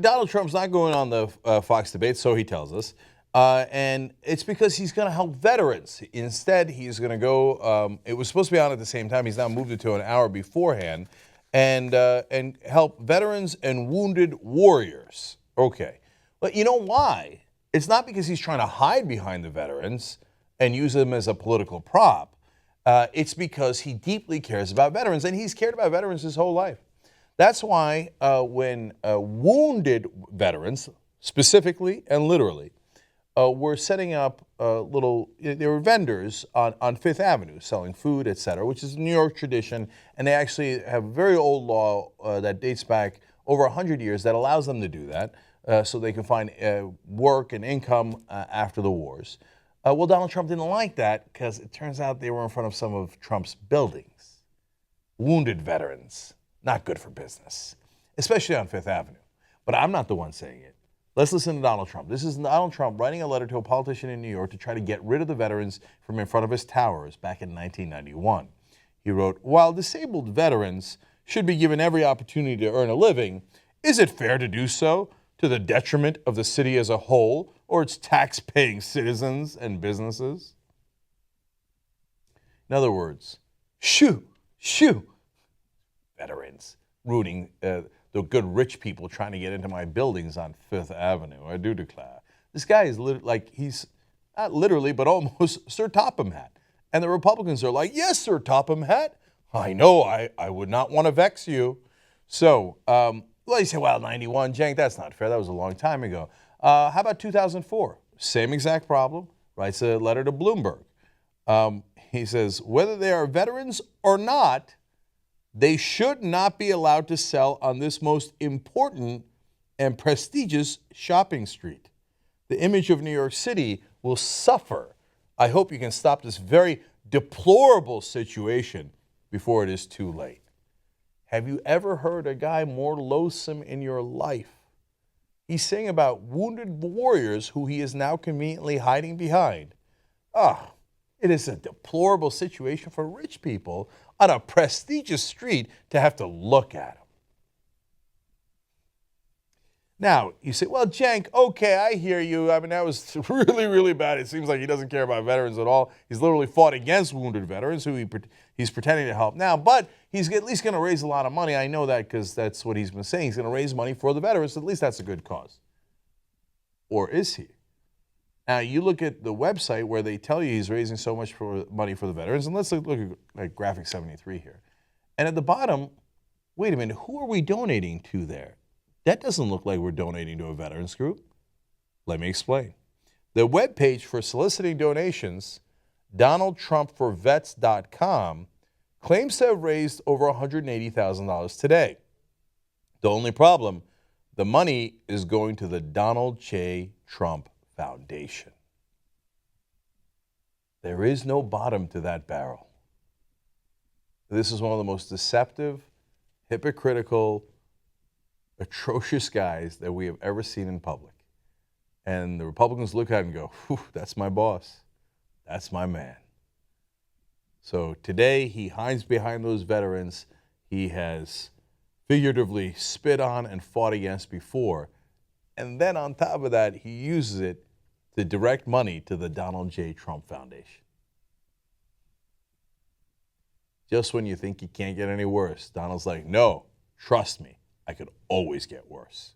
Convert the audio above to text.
Donald Trump's not going on the Fox debate, so he tells us. And it's because he's going to help veterans. Instead, he's going to go, it was supposed to be on at the same time. He's now moved it to an hour beforehand and help veterans and wounded warriors. Okay. But you know why? It's not because he's trying to hide behind the veterans and use them as a political prop. It's because he deeply cares about veterans, and he's cared about veterans his whole life. That's why when wounded veterans, specifically and literally, were setting up there were vendors on Fifth Avenue selling food, et cetera, which is a New York tradition, and they actually have a very old law that dates back over 100 years that allows them to do that so they can find work and income after the wars. Well, Donald Trump didn't like that because it turns out they were in front of some of Trump's buildings. Wounded veterans, not good for business, especially on Fifth Avenue. But I'm not the one saying it. Let's listen to Donald Trump. This is Donald Trump writing a letter to a politician in New York to try to get rid of the veterans from in front of his towers back in 1991. He wrote, "While disabled veterans should be given every opportunity to earn a living, is it fair to do so to the detriment of the city as a whole or its tax-paying citizens and businesses?" In other words, shoo, veterans rooting the good rich people trying to get into my buildings on Fifth Avenue. I do declare. This guy is he's not literally, but almost Sir Topham Hat. And the Republicans are like, yes, Sir Topham Hat. I know, I would not want to vex you. So, well, you say, well, 91, Cenk, that's not fair. That was a long time ago. How about 2004? Same exact problem. Writes a letter to Bloomberg. He says, whether they are veterans or not, they should not be allowed to sell on this most important and prestigious shopping street. The image of New York City will suffer. I hope you can stop this very deplorable situation before it is too late. Have you ever heard a guy more loathsome in your life? He's saying about wounded warriors who he is now conveniently hiding behind. It is a deplorable situation for rich people on a prestigious street to have to look at him. Now, you say, well, Cenk, okay, I hear you. I mean, that was really, really bad. It seems like he doesn't care about veterans at all. He's literally fought against wounded veterans who he's pretending to help now. But he's at least going to raise a lot of money. I know that because that's what he's been saying. He's going to raise money for the veterans. At least that's a good cause. Or is he? Now, you look at the website where they tell you he's raising so much money for the veterans. And let's look at graphic 73 here. And at the bottom, wait a minute, who are we donating to there? That doesn't look like we're donating to a veterans group. Let me explain. The webpage for soliciting donations, DonaldTrumpForVets.com, claims to have raised over $180,000 today. The only problem, the money is going to the Donald J. Trump Foundation. There is no bottom to that barrel. This is one of the most deceptive, hypocritical, atrocious guys that we have ever seen in public. And the Republicans look at it and go, whew, that's my boss. That's my man. So today he hides behind those veterans he has figuratively spit on and fought against before. And then on top of that, he uses it to direct money to the Donald J. Trump Foundation. Just when you think you can't get any worse, Donald's like, no, trust me, I could always get worse.